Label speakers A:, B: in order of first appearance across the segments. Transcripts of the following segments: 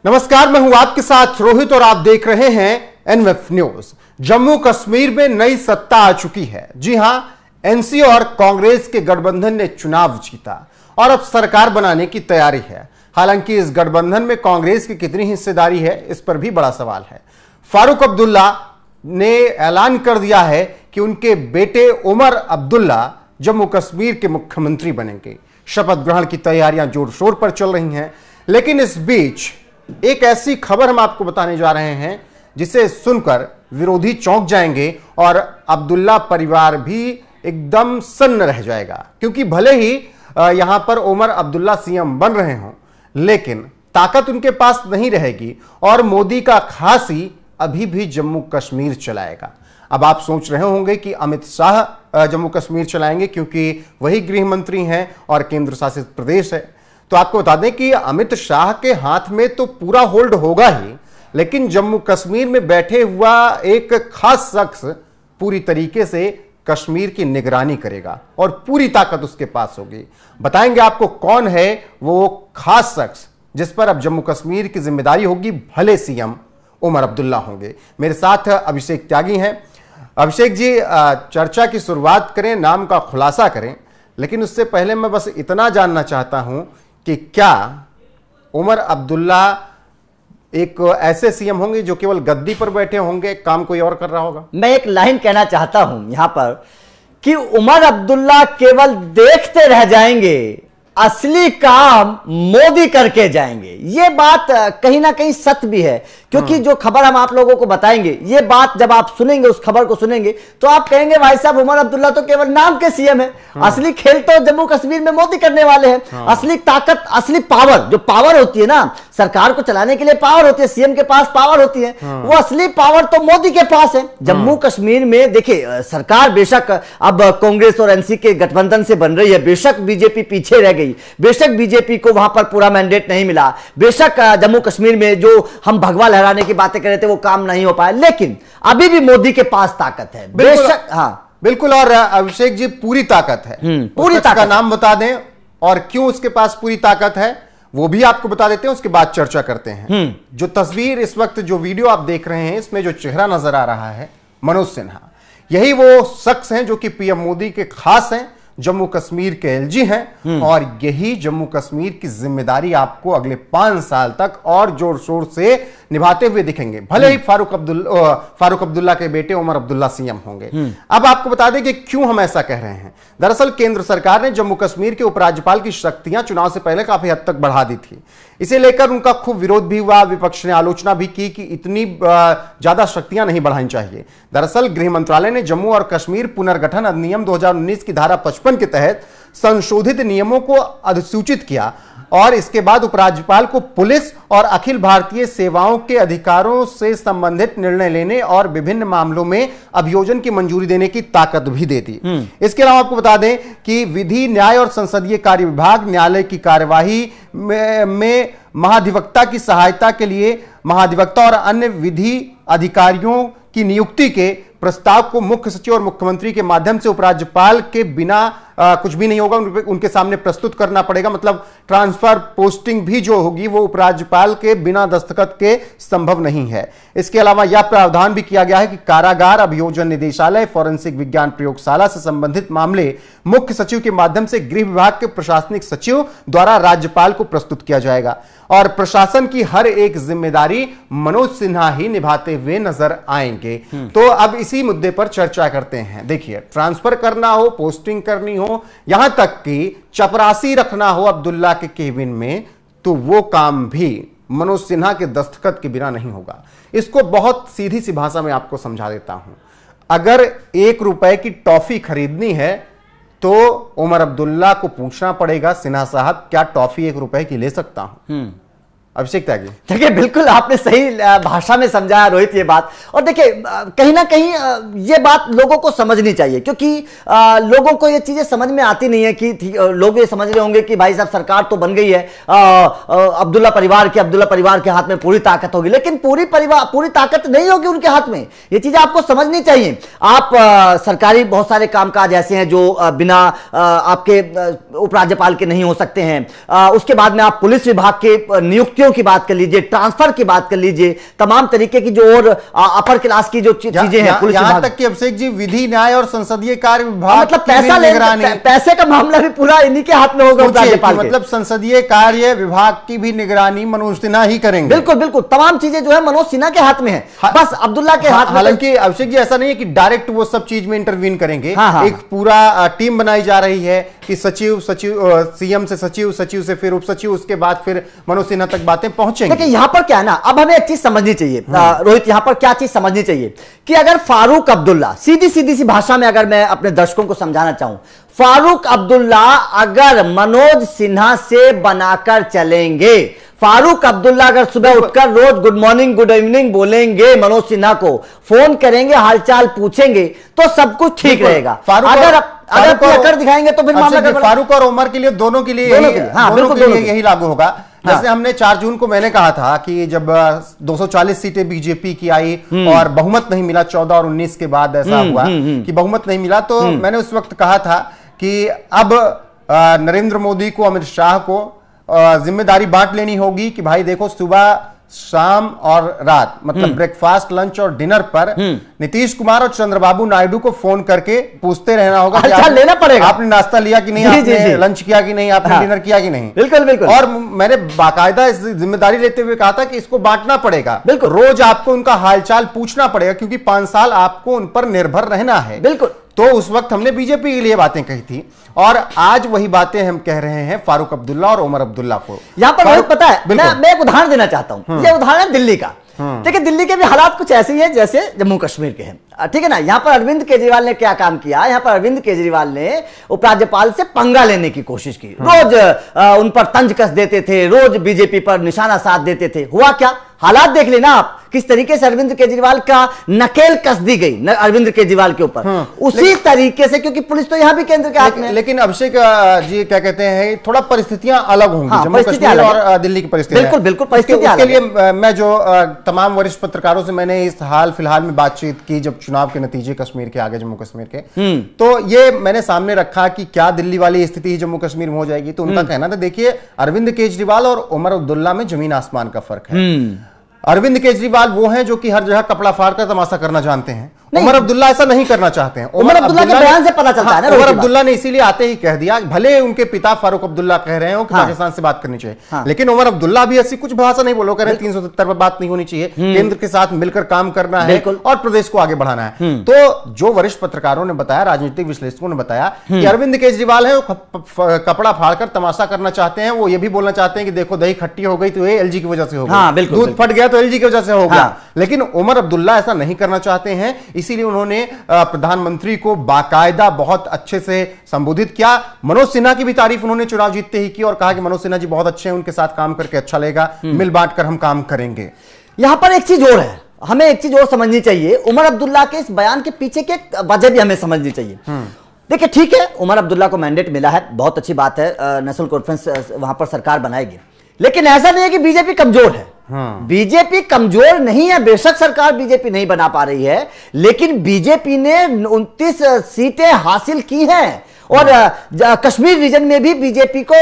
A: नमस्कार, मैं हूं आपके साथ रोहित और आप देख रहे हैं एनएफ न्यूज। जम्मू कश्मीर में नई सत्ता आ चुकी है। जी हां, एनसी और कांग्रेस के गठबंधन ने चुनाव जीता और अब सरकार बनाने की तैयारी है। हालांकि इस गठबंधन में कांग्रेस की कितनी हिस्सेदारी है, इस पर भी बड़ा सवाल है। फारूक अब्दुल्ला ने ऐलान कर दिया है कि उनके बेटे उमर अब्दुल्ला जम्मू कश्मीर के मुख्यमंत्री बनेंगे। शपथ ग्रहण की तैयारियां जोर शोर पर चल रही हैं, लेकिन इस बीच एक ऐसी खबर हम आपको बताने जा रहे हैं जिसे सुनकर विरोधी चौंक जाएंगे और अब्दुल्ला परिवार भी एकदम सन्न रह जाएगा। क्योंकि भले ही यहां पर उमर अब्दुल्ला सीएम बन रहे हों, लेकिन ताकत उनके पास नहीं रहेगी और मोदी का खासी अभी भी जम्मू कश्मीर चलाएगा। अब आप सोच रहे होंगे कि अमित शाह जम्मू कश्मीर चलाएंगे क्योंकि वही गृह मंत्री हैं और केंद्र शासित प्रदेश है। तो आपको बता दें कि अमित शाह के हाथ में तो पूरा होल्ड होगा ही, लेकिन जम्मू कश्मीर में बैठे हुआ एक खास शख्स पूरी तरीके से कश्मीर की निगरानी करेगा और पूरी ताकत उसके पास होगी। बताएंगे आपको कौन है वो खास शख्स जिस पर अब जम्मू कश्मीर की जिम्मेदारी होगी, भले सीएम उमर अब्दुल्ला होंगे। मेरे साथ अभिषेक त्यागी हैं। अभिषेक जी, चर्चा की शुरुआत करें, नाम का खुलासा करें, लेकिन उससे पहले मैं बस इतना जानना चाहता हूं कि क्या उमर अब्दुल्ला एक ऐसे सीएम होंगे जो केवल गद्दी पर बैठे होंगे, काम कोई और कर रहा होगा?
B: मैं एक लाइन कहना चाहता हूं यहां पर कि उमर अब्दुल्ला केवल देखते रह जाएंगे, असली काम मोदी करके जाएंगे। ये बात कहीं ना कहीं सत्य भी है, क्योंकि जो खबर हम आप लोगों को बताएंगे, ये बात जब आप सुनेंगे, उस खबर को सुनेंगे, तो आप कहेंगे भाई साहब उमर अब्दुल्ला तो केवल नाम के सीएम है। असली खेल तो जम्मू कश्मीर में मोदी करने वाले हैं। असली ताकत, असली पावर, जो पावर होती है ना, सरकार को चलाने के लिए पावर होती है, सीएम के पास पावर होती है, वो असली पावर तो मोदी के पास है। जम्मू कश्मीर में देखिए, सरकार बेशक अब कांग्रेस और एनसी के गठबंधन से बन रही है, बेशक बीजेपी पीछे रह गई, बेशक बीजेपी को वहां पर पूरा मैंडेट नहीं मिला, बेशक जम्मू कश्मीर में जो हम भगवा लहराने की बातें कर रहे थे वो काम नहीं हो पाया, लेकिन अभी भी मोदी के पास ताकत है। बेशक, हाँ बिल्कुल।
A: और अभिषेक जी, पूरी ताकत है।
B: पूरी ताकत
A: का नाम बता दें और क्यों उसके पास पूरी ताकत है वो भी आपको बता देते हैं, उसके बाद चर्चा करते हैं। जो तस्वीर इस वक्त, जो वीडियो आप देख रहे हैं, इसमें जो चेहरा नजर आ रहा है मनोज सिन्हा, यही वो शख्स हैं जो कि पीएम मोदी के खास हैं, जम्मू कश्मीर के एलजी हैं और यही जम्मू कश्मीर की जिम्मेदारी आपको अगले 5 साल तक और जोर शोर से निभाते हुए दिखेंगे। भले ही फारूक अब्दुल्ला के बेटे उमर अब्दुल्ला सीएम होंगे। अब आपको बता दें कि क्यों हम ऐसा कह रहे हैं। दरअसल केंद्र सरकार ने जम्मू कश्मीर के उपराज्यपाल की शक्तियां चुनाव से पहले काफी हद तक बढ़ा दी थी। इसे लेकर उनका खूब विरोध भी हुआ, विपक्ष ने आलोचना भी की कि इतनी ज्यादा शक्तियां नहीं बढ़ानी चाहिए। दरअसल गृह मंत्रालय ने जम्मू और कश्मीर पुनर्गठन अधिनियम 2019 की धारा 55 के तहत संशोधित नियमों को अधिसूचित किया और इसके बाद उपराज्यपाल को पुलिस और अखिल भारतीय सेवाओं के अधिकारों से संबंधित निर्णय लेने और विभिन्न मामलों में अभियोजन की मंजूरी देने की ताकत भी दे दी। इसके अलावा आपको बता दें कि विधि, न्याय और संसदीय कार्य विभाग न्यायालय की कार्यवाही में महाधिवक्ता की सहायता के लिए महाधिवक्ता और अन्य विधि अधिकारियों की नियुक्ति के प्रस्ताव को मुख्य सचिव और मुख्यमंत्री के माध्यम से उपराज्यपाल के बिना कुछ भी नहीं होगा, उनके सामने प्रस्तुत करना पड़ेगा। मतलब ट्रांसफर, पोस्टिंग भी जो होगी वो उपराज्यपाल के बिना दस्तखत के संभव नहीं है। इसके अलावा यह प्रावधान भी किया गया है कि कारागार, अभियोजन निदेशालय, फॉरेंसिक विज्ञान प्रयोगशाला से संबंधित मामले मुख्य सचिव के माध्यम से गृह विभाग के प्रशासनिक सचिव द्वारा राज्यपाल को प्रस्तुत किया जाएगा और प्रशासन की हर एक जिम्मेदारी मनोज सिन्हा ही निभाते हुए नजर आएंगे। तो अब इसी मुद्दे पर चर्चा करते हैं। देखिए, ट्रांसफर करना हो, पोस्टिंग करनी हो, यहां तक कि चपरासी रखना हो अब्दुल्ला के केबिन में, तो वो काम भी मनोज सिन्हा के दस्तखत के बिना नहीं होगा। इसको बहुत सीधी सी भाषा में आपको समझा देता हूं। अगर 1 रुपए की टॉफी खरीदनी है तो उमर अब्दुल्ला को पूछना पड़ेगा, सिन्हा साहब क्या टॉफी 1 रुपए की ले सकता हूं? अभिषेक त्यागी,
B: देखिए बिल्कुल आपने सही भाषा में समझाया रोहित ये बात। और देखिए कहीं ना कहीं ये बात लोगों को समझनी चाहिए, क्योंकि लोगों को ये चीजें समझ में आती नहीं है कि लोग ये समझ रहे होंगे कि भाई साहब सरकार तो बन गई है, अब्दुल्ला परिवार के हाथ में पूरी ताकत होगी, लेकिन पूरी ताकत नहीं होगी उनके हाथ में। ये चीजें आपको समझनी चाहिए। आप सरकारी बहुत सारे कामकाज ऐसे हैं जो बिना आपके उपराज्यपाल के नहीं हो सकते हैं। उसके बाद में आप पुलिस विभाग के नियुक्ति नौकरियों की बात कर लीजिए, ट्रांसफर की बात कर लीजिए, तमाम तरीके की जो और अपर क्लास की जो चीजें हैं, पुलिस
A: यहां तक कि अभिषेक जी विधि न्याय और संसदीय कार्य विभाग
B: मतलब पैसा निगरानी, पैसे का मामला भी पूरा इन्हीं के हाथ में होगा राज्यपाल के।
A: मतलब संसदीय कार्य विभाग की भी निगरानी मनोज सिन्हा ही करेंगे।
B: बिल्कुल बिल्कुल, तमाम चीजें जो है मनोज सिन्हा के हाथ में है, बस अब्दुल्ला के हाथ में।
A: हालांकि अभिषेक जी ऐसा नहीं है कि डायरेक्ट वो सब चीज में इंटरवीन करेंगे। एक पूरा टीम बनाई जा रही है कि सचिव सीएम से सचिव, सचिव से फिर उप सचिव, उसके बाद फिर मनोज सिन्हा तक बातें पहुंचेंगी।
B: लेकिन यहां पर क्या है ना, अब हमें एक चीज समझनी चाहिए रोहित, यहां पर क्या चीज समझनी चाहिए कि अगर फारूक अब्दुल्ला, सीधी सी भाषा में अगर मैं अपने दर्शकों को समझाना चाहूं, फारूक अब्दुल्ला अगर मनोज सिन्हा से बनाकर चलेंगे, फारूक अब्दुल्ला अगर सुबह उठकर रोज गुड मॉर्निंग गुड इवनिंग बोलेंगे, मनोज सिन्हा को फोन करेंगे, हालचाल पूछेंगे, तो सब कुछ ठीक रहेगा। अगर कर दिखाएंगे तो फिर मामला
A: फारूक और उमर के लिए, दोनों के लिए यही लागू होगा। जैसे हमने 4 जून को मैंने कहा था कि जब 240 सीटें बीजेपी की आई और बहुमत नहीं मिला, 14 और 19 के बाद ऐसा हुआ कि बहुमत नहीं मिला, तो मैंने उस वक्त कहा था कि अब नरेंद्र मोदी को, अमित शाह को जिम्मेदारी बांट लेनी होगी कि भाई देखो, सुबह शाम और रात, मतलब ब्रेकफास्ट, लंच और डिनर पर नीतीश कुमार और चंद्रबाबू नायडू को फोन करके पूछते रहना होगा कि
B: लेना पड़ेगा,
A: आपने नाश्ता लिया कि नहीं, आपने लंच किया कि नहीं, आपने डिनर किया कि नहीं।
B: बिल्कुल बिल्कुल।
A: और मैंने बाकायदा इस जिम्मेदारी लेते हुए कहा था कि इसको बांटना पड़ेगा, बिल्कुल रोज आपको उनका हालचाल पूछना पड़ेगा, क्योंकि 5 साल आपको उन पर निर्भर रहना है।
B: बिल्कुल।
A: तो उस वक्त हमने बीजेपी के लिए बातें कही थी और आज वही बातें हम कह रहे हैं फारूक अब्दुल्ला और उमर अब्दुल्ला को।
B: यहां पर पता है, मैं एक उदाहरण देना चाहता हूं। ये उदाहरण है दिल्ली का। देखिए, दिल्ली के भी हालात कुछ ऐसे ही है जैसे जम्मू कश्मीर के हैं, ठीक है ना। यहां पर अरविंद केजरीवाल ने क्या काम किया, यहां पर अरविंद केजरीवाल ने उपराज्यपाल से पंगा लेने की कोशिश की, रोज उन पर तंज कस देते थे, रोज बीजेपी पर निशाना साध देते थे। हुआ क्या, हालात देख लेना आप, किस तरीके से अरविंद केजरीवाल का नकेल कस दी गई अरविंद केजरीवाल के ऊपर, उसी तरीके से, क्योंकि पुलिस तो यहां भी केंद्र के हाथ में।
A: लेकिन अभिषेक जी क्या कहते हैं, थोड़ा परिस्थितियां अलग होंगी, जम्मू कश्मीर और दिल्ली की परिस्थितियां।
B: बिल्कुल बिल्कुल, परिस्थितियां
A: उसके लिए मैं जो तमाम वरिष्ठ पत्रकारों से मैंने इस हाल फिलहाल में बातचीत की, जब चुनाव के नतीजे कश्मीर के आगे, जम्मू कश्मीर के, तो ये मैंने सामने रखा कि क्या दिल्ली वाली स्थिति जम्मू कश्मीर में हो जाएगी। तो उनका कहना था, देखिए अरविंद केजरीवाल और उमर अब्दुल्ला में जमीन आसमान का फर्क है। अरविंद केजरीवाल वो हैं जो कि हर जगह कपड़ा फाड़कर तमाशा करना जानते हैं, उमर अब्दुल्ला ऐसा नहीं करना चाहते हैं।
B: उमर अब्दुल्ला के बयान से पता चलता है ना।
A: उमर अब्दुल्ला ने इसीलिए आते ही कह दिया, भले उनके पिता फारूक अब्दुल्ला कह रहे हो कि पाकिस्तान से बात करनी चाहिए, लेकिन उमर अब्दुल्ला भी ऐसी कुछ भाषा नहीं बोलो, कह रहे 370 पर बात नहीं होनी चाहिए, केंद्र के साथ मिलकर काम करना है और प्रदेश को आगे बढ़ाना है। तो जो वरिष्ठ पत्रकारों ने बताया, राजनीतिक विश्लेषकों ने बताया कि अरविंद केजरीवाल है, कपड़ा फाड़कर तमाशा करना चाहते हैं। वो ये भी बोलना चाहते हैं कि देखो दही खट्टी हो गई तो ये एलजी की वजह से हो गई, दूध फट गया तो एलजी की वजह से हो गया। लेकिन उमर अब्दुल्ला ऐसा नहीं करना चाहते हैं, इसीलिए उन्होंने प्रधानमंत्री को बाकायदा बहुत अच्छे से संबोधित किया। मनोज सिन्हा की भी तारीफ उन्होंने चुनाव जीतते ही की और कहा कि मनोज सिन्हा जी बहुत अच्छे हैं, उनके साथ काम करके अच्छा लगेगा, मिल बांट कर हम काम करेंगे।
B: यहां पर एक चीज और है, हमें एक चीज और समझनी चाहिए, उमर अब्दुल्ला के इस बयान के पीछे की वजह भी हमें समझनी चाहिए। देखिए, ठीक है, उमर अब्दुल्ला को मैंडेट मिला है, बहुत अच्छी बात है, नेशनल कॉन्फ्रेंस वहां पर सरकार बनाएगी, लेकिन ऐसा नहीं है कि बीजेपी कमजोर है। बीजेपी कमजोर नहीं है, बेशक सरकार बीजेपी नहीं बना पा रही है, लेकिन बीजेपी ने 29 सीटें हासिल की हैं और कश्मीर रीजन में भी बीजेपी को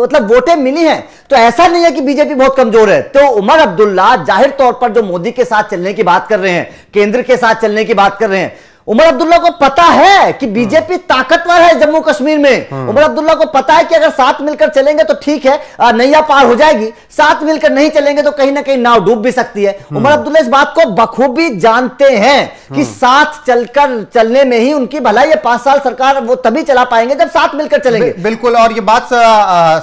B: मतलब वोटें मिली हैं। तो ऐसा नहीं है कि बीजेपी बहुत कमजोर है। तो उमर अब्दुल्ला जाहिर तौर पर जो मोदी के साथ चलने की बात कर रहे हैं, केंद्र के साथ चलने की बात कर रहे हैं, उमर अब्दुल्ला को पता है कि बीजेपी ताकतवर है जम्मू कश्मीर में। उमर अब्दुल्ला को पता है कि अगर साथ मिलकर चलेंगे तो ठीक है, नैया पार हो जाएगी, साथ मिलकर नहीं चलेंगे तो कहीं ना कहीं नाव डूब भी सकती है। उमर अब्दुल्ला इस बात को बखूबी जानते हैं कि साथ चलकर चलने में ही उनकी भलाई है। 5 साल सरकार वो तभी चला पाएंगे जब साथ मिलकर चलेंगे।
A: बिल्कुल, और ये बात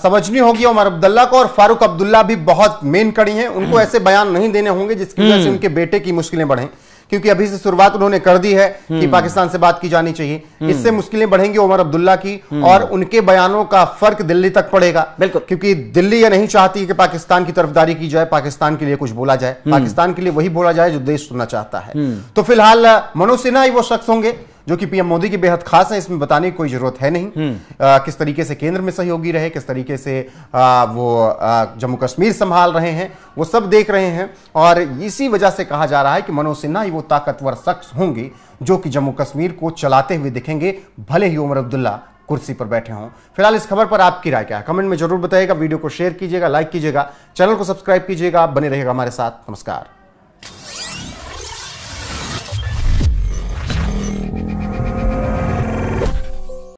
A: समझनी होगी उमर अब्दुल्ला को, और फारूक अब्दुल्ला भी बहुत मेन कड़ी हैं, उनको ऐसे बयान नहीं देने होंगे जिसकी वजह से उनके बेटे की मुश्किलें बढ़ें, क्योंकि अभी से शुरुआत उन्होंने कर दी है कि पाकिस्तान से बात की जानी चाहिए। इससे मुश्किलें बढ़ेंगी उमर अब्दुल्ला की, और उनके बयानों का फर्क दिल्ली तक पड़ेगा। बिल्कुल, क्योंकि दिल्ली ये नहीं चाहती कि पाकिस्तान की तरफदारी की जाए, पाकिस्तान के लिए कुछ बोला जाए, पाकिस्तान के लिए वही बोला जाए जो देश सुनना चाहता है। तो फिलहाल मनोज सिन्हा ही वो शख्स होंगे जो कि पीएम मोदी के बेहद खास है, इसमें बताने की कोई जरूरत है नहीं। किस तरीके से केंद्र में सहयोगी रहे, किस तरीके से वो जम्मू कश्मीर संभाल रहे हैं, वो सब देख रहे हैं, और इसी वजह से कहा जा रहा है कि मनोज सिन्हा ही वो ताकतवर शख्स होंगे जो कि जम्मू कश्मीर को चलाते हुए दिखेंगे, भले ही उमर अब्दुल्ला कुर्सी पर बैठे हों। फिलहाल इस खबर पर आपकी राय क्या है, कमेंट में जरूर बताइएगा। वीडियो को शेयर कीजिएगा, लाइक कीजिएगा, चैनल को सब्सक्राइब कीजिएगा। बने रहिएगा हमारे साथ। नमस्कार।